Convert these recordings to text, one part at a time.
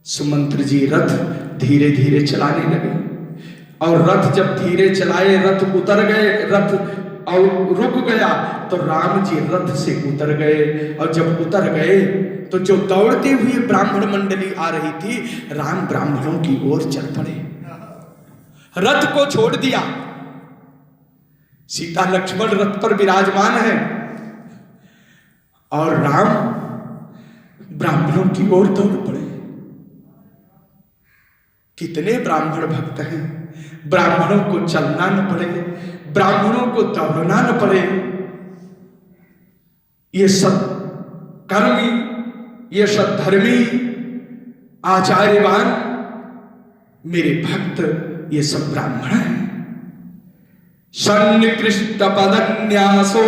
सुमंत्र जी रथ धीरे धीरे चलाने लगे और रथ जब धीरे चलाए, रथ उतर गए, रथ और रुक गया तो राम जी रथ से उतर गए। और जब उतर गए तो जो दौड़ते हुए ब्राह्मण मंडली आ रही थी, राम ब्राह्मणों की ओर चल पड़े, रथ को छोड़ दिया। सीता लक्ष्मण रथ पर विराजमान है और राम ब्राह्मणों की ओर दौड़ पड़े। कितने ब्राह्मण भक्त हैं, ब्राह्मणों को चलना न पड़े, ब्राह्मणों को दौड़ना न पड़े। ये सब कर्मी, ये सब धर्मी, आचार्यवान मेरे भक्त, ये सब ब्राह्मण हैं। सन्निकृष्ट पदन्यासो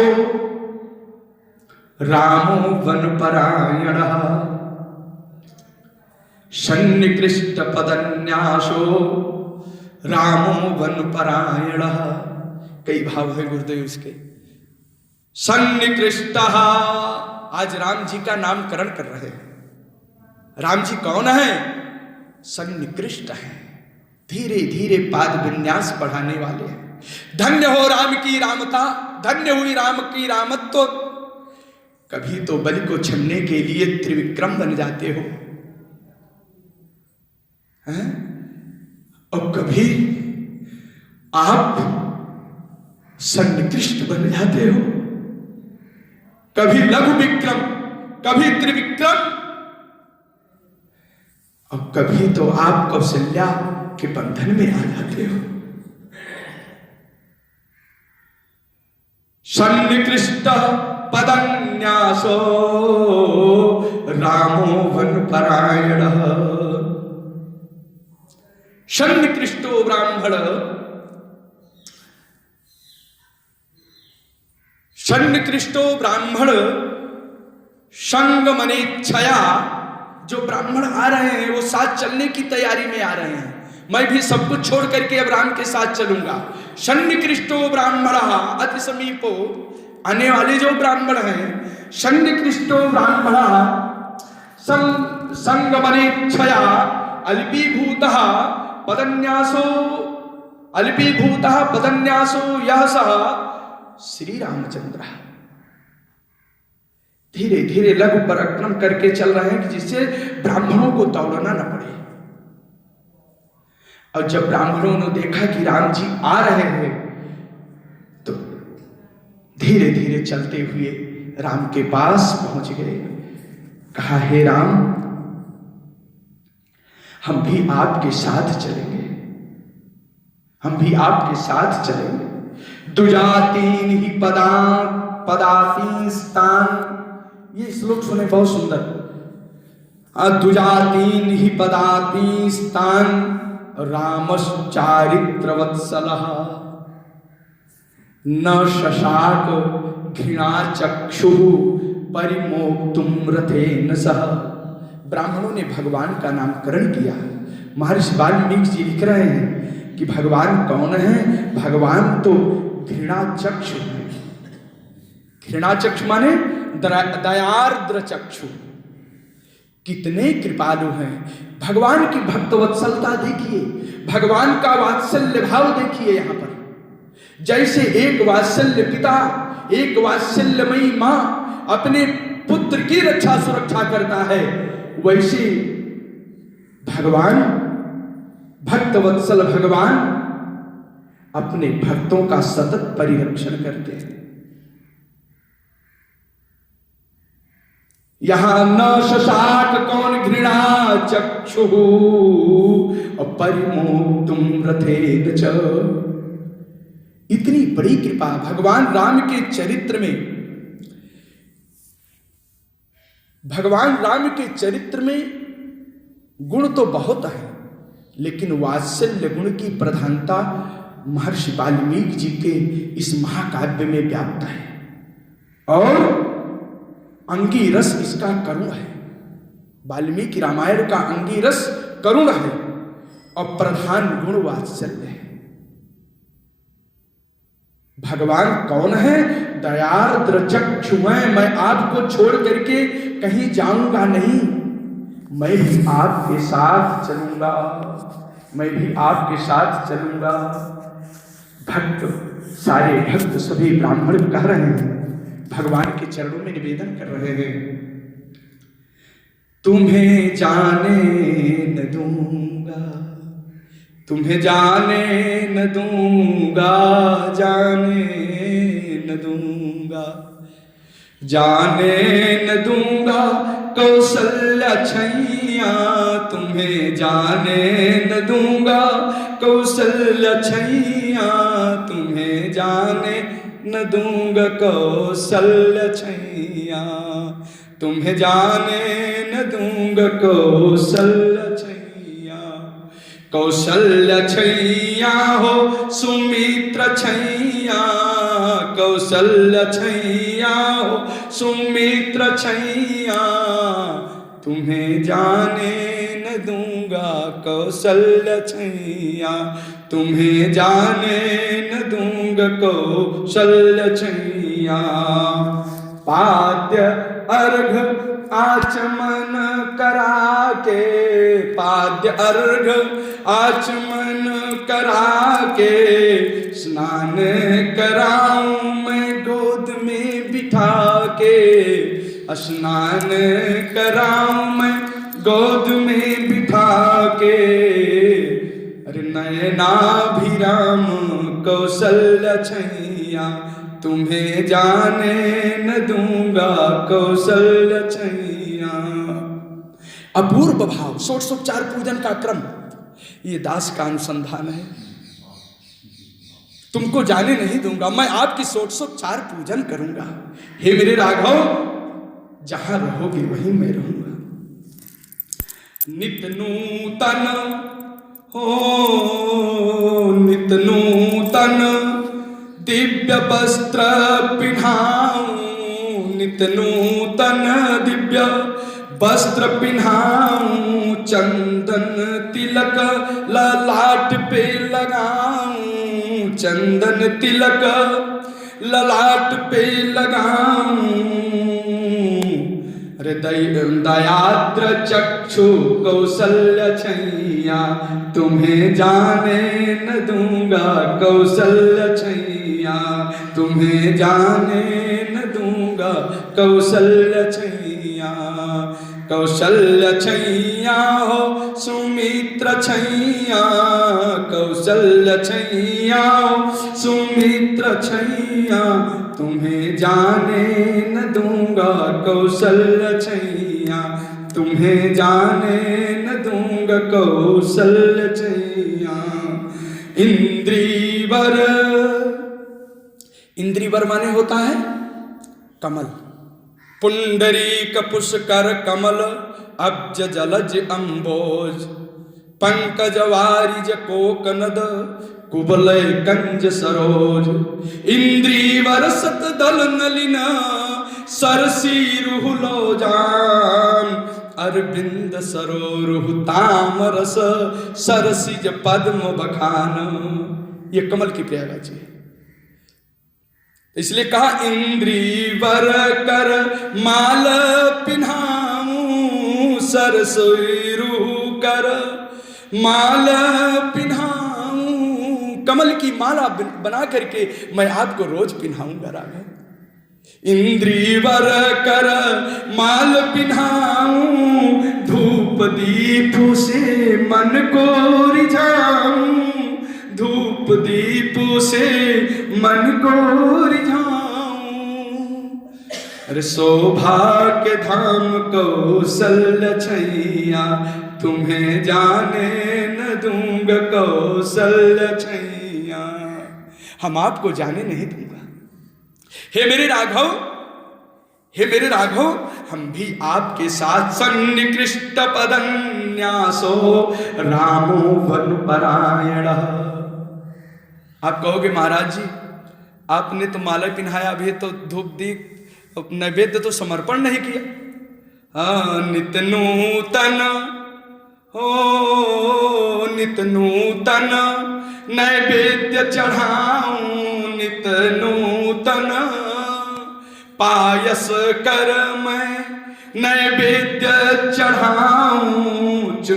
रामो वनपरायणः, सन्निकृष्ट पदन्यासो रामो वनपरायणः। कई भाव है गुरुदेव उसके। सन्निकृष्ट, आज राम जी का नामकरण कर रहे हैं। राम जी कौन है? सन्निकृष्ट है, धीरे धीरे पाद विन्यास बढ़ाने वाले हैं। धन्य हो राम की रामता, धन्य हुई राम की रामत्व। कभी तो बलि को छलने के लिए त्रिविक्रम बन जाते हो हैं? और कभी आप सन्निकृष्ट बन जाते हो, कभी लघु विक्रम, कभी त्रिविक्रम, और कभी तो आप कौशल्या के बंधन में आ जाते हो। सन्निकृष्ट पदन्यासो रामो वनपरायणः, सन्निकृष्टो ब्राह्मण, सन्निकृष्टो ब्राह्मण संग मनेच्छया। जो ब्राह्मण आ रहे हैं वो साथ चलने की तैयारी में आ रहे हैं। मैं भी सब कुछ छोड़ करके अब राम के साथ चलूंगा। सन्निकृष्टो ब्राह्मणः अति समीपो, आने वाले जो ब्राह्मण हैं, सन्निकृष्टो ब्राह्मणः संग मनेच्छया अल्पीभूतः पदन्यासो, अल्पीभूतः पदन्यासो यः सः श्री रामचंद्र। धीरे धीरे लघु पराक्रम करके चल रहे हैं कि जिससे ब्राह्मणों को दौड़ना न पड़े। और जब ब्राह्मणों ने देखा कि राम जी आ रहे हैं तो धीरे धीरे चलते हुए राम के पास पहुंच गए। कहा, हे राम, हम भी आपके साथ चलेंगे, हम भी आपके साथ चलेंगे। दुजातीन ही पदातीन स्थान, ये श्लोक सुने, बहुत सुंदर। दुजातीन ही पदातीन स्थान रामश्चारित्र वत्सलः, न शशाक घृणा चक्षुः परिमोक्तुम रथेन सह। ब्राह्मणों ने भगवान का नामकरण किया। महर्षि वाल्मीकि जी लिख रहे हैं कि भगवान कौन है? भगवान तो घृणा चक्षु है। घृणा चक्षु माने दयार्द्र चक्षु। कितने कृपालु हैं भगवान की भक्तवत्सलता देखिए, भगवान का वात्सल्य भाव देखिए। यहां पर जैसे एक वात्सल्य पिता, एक वात्सल्यमयी मां अपने पुत्र की रक्षा सुरक्षा करता है, वैसे भगवान, भक्तवत्सल भगवान अपने भक्तों का सतत परिरक्षण करते हैं। यहां न शशाक कौन घृणा चक्षु और परिमोक्तुम रथेन च। इतनी बड़ी कृपा भगवान राम के चरित्र में, भगवान राम के चरित्र में गुण तो बहुत है, लेकिन वात्सल्य गुण की प्रधानता महर्षि वाल्मीकि जी के इस महाकाव्य में व्याप्त है। और अंगी रस इसका करुण है। वाल्मीकि रामायण का अंगी रस करुण है और प्रधान गुण वात्सल्य है। भगवान कौन है? दयार्द्र चक्षु हैं। मैं आपको छोड़ करके कहीं जाऊंगा नहीं, मैं भी आपके साथ चलूंगा, मैं भी आपके साथ चलूंगा। भक्त, सारे भक्त, सभी ब्राह्मण कह रहे हैं, भगवान के चरणों में निवेदन कर रहे हैं, तुम्हें जाने न दूंगा, तुम्हें जाने न दूंगा, जाने न दूंगा, जाने न दूंगा कौशल्या छैया, तुम्हें जाने न दूंगा कौशल्या छैया, तुम्हें जाने न दूंगा कौशल्या छैया, तुम्हें जाने न दूंगा कौशल्या छैया। कौशल्या छैया हो सुमित्र छैया, कौशल्या छैया हो सुमित्र छैया, तुम्हें जाने न दूंगा कौशल्या छैया, तुम्हें जाने न दूंगा कौशल्या छैया। पाद्य अर्घ आचमन करा के, पाद्य अर्घ आचमन करा के, स्नान कराऊं मैं गोद में बिठा के, स्नान कराऊं मैं गोद में बिठा के। अरे नयनाभिराम कौशल्या छैया, तुम्हें जाने न दूंगा कौशल्या छैया। अपूर्व भाव, षोडशोपचार पूजन का क्रम, ये दास का अनुसंधान है। तुमको जाने नहीं दूंगा, मैं आपकी षोडशोपचार पूजन करूंगा। हे मेरे राघव, जहां रहोगे वहीं मैं रहूंगा। नित नूतन हो, नित नूतन दिव्य वस्त्र पिन्हाऊं, नित नूतन दिव्य वस्त्र पिन्हाऊं, चंदन तिलक ललाट पे लगाऊं, चंदन तिलक ललाट पे लगाऊं। हृदय दयाद्र चक्षु कौशल्या छैया, तुम्हें जाने न दूंगा कौशल्या छैया, तुम्हें जाने न दूंगा कौशल्या छैया। कौशल्या छैया हो सुमित्र छैया, कौशल्या छैया हो सुमित्र छैया, तुम्हें जाने न दूंगा कौशल्या छैया, तुम्हें जाने न दूंगा कौशल्या छैया। इंद्रीवर, इंद्रीवर माने होता है कमल। पुंडरीक पुष्कर कमल अब्ज जलज अंबोज, पंकज वारिज कोकनद कुबलय कंज सरोज। इंद्रीवर सतदल नलिन सरसी रुहुलो जान, अरविंद सरोरुह तामरस सरसिज पद्म बखान। ये कमल की प्रयागराज है, इसलिए कहा इंद्रीवर कर माल पिन्हाऊं, सरसोईरू कर माल पिन्हाऊं। कमल की माला बना करके मैं आपको रोज पिन्हाऊंगा राघव। इंद्रीवर कर माल पिन्हाऊं, धूप दीप से मन को रिझाऊं, धूप दीप से मन को रिझाऊं। अरे सौभाग्य धाम कौशल्या छैया, तुम्हें जाने न दूंगा कौशल्या छैया। हम आपको जाने नहीं दूंगा। हे मेरे राघव, हे मेरे राघव, हम भी आपके साथ सन्निकृष्ट पदन्यासो रामो वनु परायण। आप कहोगे महाराज जी आपने तो माला पिन्हाया, अभी तो धूप दीप नैवेद्य तो समर्पण नहीं किया। नित नूतन हो, नित नूतन नैवेद्य चढ़ाऊं, नित नूतन पायस कर मैं नैवेद्य चढ़ाऊं,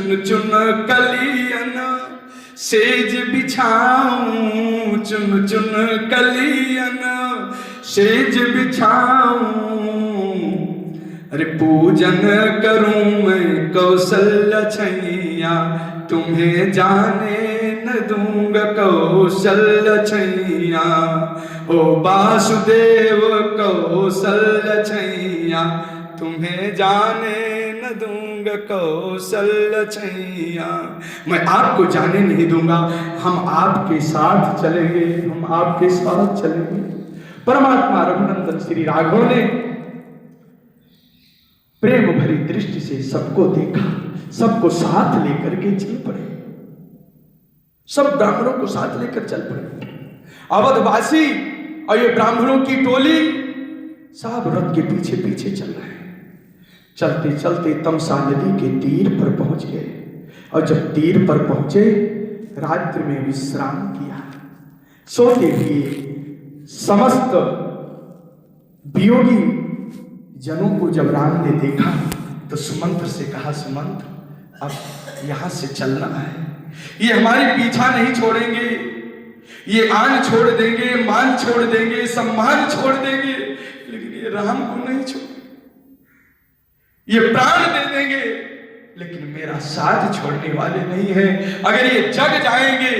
चुन चुन कलियन सेज बिछाऊं, चुन चुन कलियन सेज बिछाऊं। अरे पूजन करूं मैं कौशल्य छैया, तुम्हें जाने न दूंगा कौशल्य छैया। ओ वासुदेव कौशल्य छैया, तुम्हें जाने न दूंगा कौशल्य छैया। मैं आपको जाने नहीं दूंगा, हम आपके साथ चलेंगे, हम आपके साथ चलेंगे। परमात्मा रघुनंदन श्री राघव ने प्रेम भरी दृष्टि से सबको देखा, सबको साथ लेकर के चल पड़े, सब ब्राह्मणों को साथ लेकर चल पड़े। अवधवासी और ये ब्राह्मणों की टोली सब रथ के पीछे पीछे चल रहे हैं। चलते चलते तमसा नदी के तीर पर पहुंच गए, और जब तीर पर पहुंचे रात्रि में विश्राम किया। सोते हुए समस्त वियोगी जनों को जब राम ने देखा तो सुमंत्र से कहा, सुमंत्र अब यहां से चलना है, ये हमारी पीछा नहीं छोड़ेंगे, ये आन छोड़ देंगे, मान छोड़ देंगे, सम्मान छोड़ देंगे, लेकिन ये राम को नहीं छोड़ेंगे। ये प्राण दे देंगे लेकिन मेरा साथ छोड़ने वाले नहीं है। अगर ये जग जाएंगे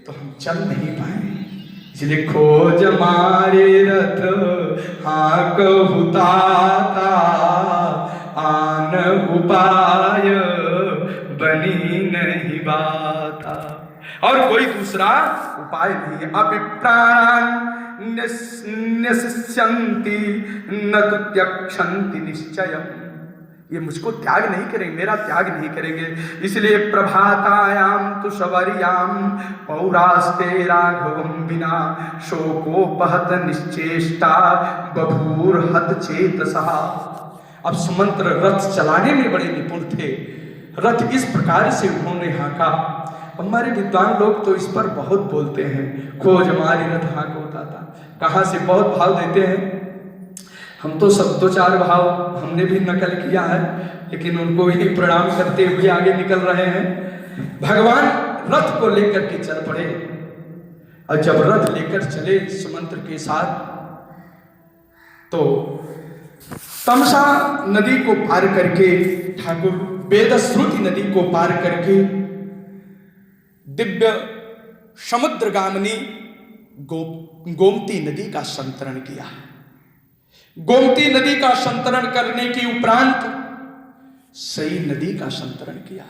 तो हम चल नहीं पाएंगे। इसलिए खोज मारे रथ हाँ कहता, आन उपाय बनी नहीं बाता। और कोई दूसरा उपाय नहीं है। अब प्राण निश्चंति न तो त्यक्षंति निश्चयम्, ये मुझको त्याग नहीं करेंगे, मेरा त्याग नहीं करेंगे। इसलिए प्रभातायाम तु शबर्याम पौरास्ते राघवम बिना शोकोपहत निश्चेष्टा बभूर हत चेतसः। अब सुमंत्र रथ चलाने में बड़े निपुण थे। रथ इस प्रकार से उन्होंने हाँका। हमारे विद्वान लोग तो इस पर बहुत बोलते हैं, खोज हमारी रथ हाँक होता था, कहाँ से बहुत भाव देते हैं। हम तो सब दो चार भाव हमने भी नकल किया है, लेकिन उनको ही प्रणाम करते हुए आगे निकल रहे हैं। भगवान रथ को लेकर के चल पड़े, और जब रथ लेकर चले सुमंत्र के साथ, तो तमसा नदी को पार करके ठाकुर वेदश्रुति नदी को पार करके दिव्य समुद्रगामिनी गोमती नदी का संतरण किया। गोमती नदी का संतरण करने के उपरांत सई नदी का संतरण किया,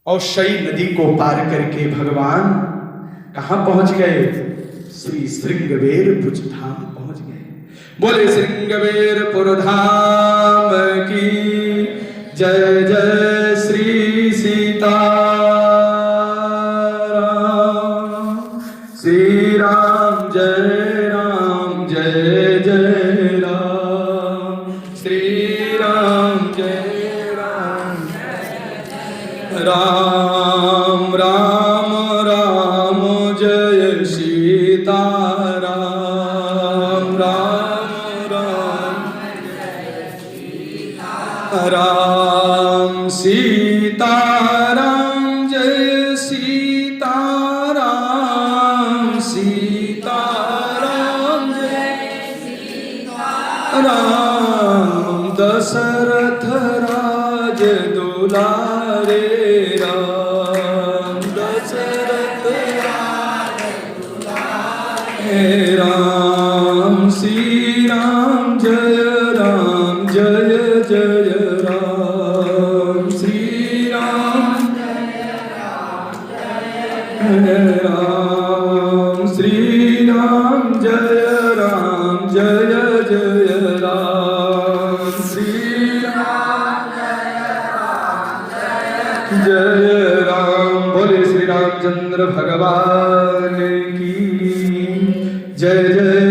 और सई नदी को पार करके भगवान कहां पहुंच गए? श्री श्रृंगवेरपुर धाम पहुंच गए। बोले श्रृंगवेरपुर धाम की जय। जय श्री सीताराम। श्री राम जय राम, जय जय राम। श्री राम जय राम, राम राम राम जय सीता राम। राम राम राम सीता राम, जय सीता राम। सीता राम जय सीता राम। दशरथ राज दुलारे राम। दशरथ राज दुलारे राम। श्री राम जय राम, जय जय राम। श्री राम जय राम। श्री राम जय राम, जय जय राम। श्री राम जय राम। बोले श्री रामचंद्र भगवान की जय। जय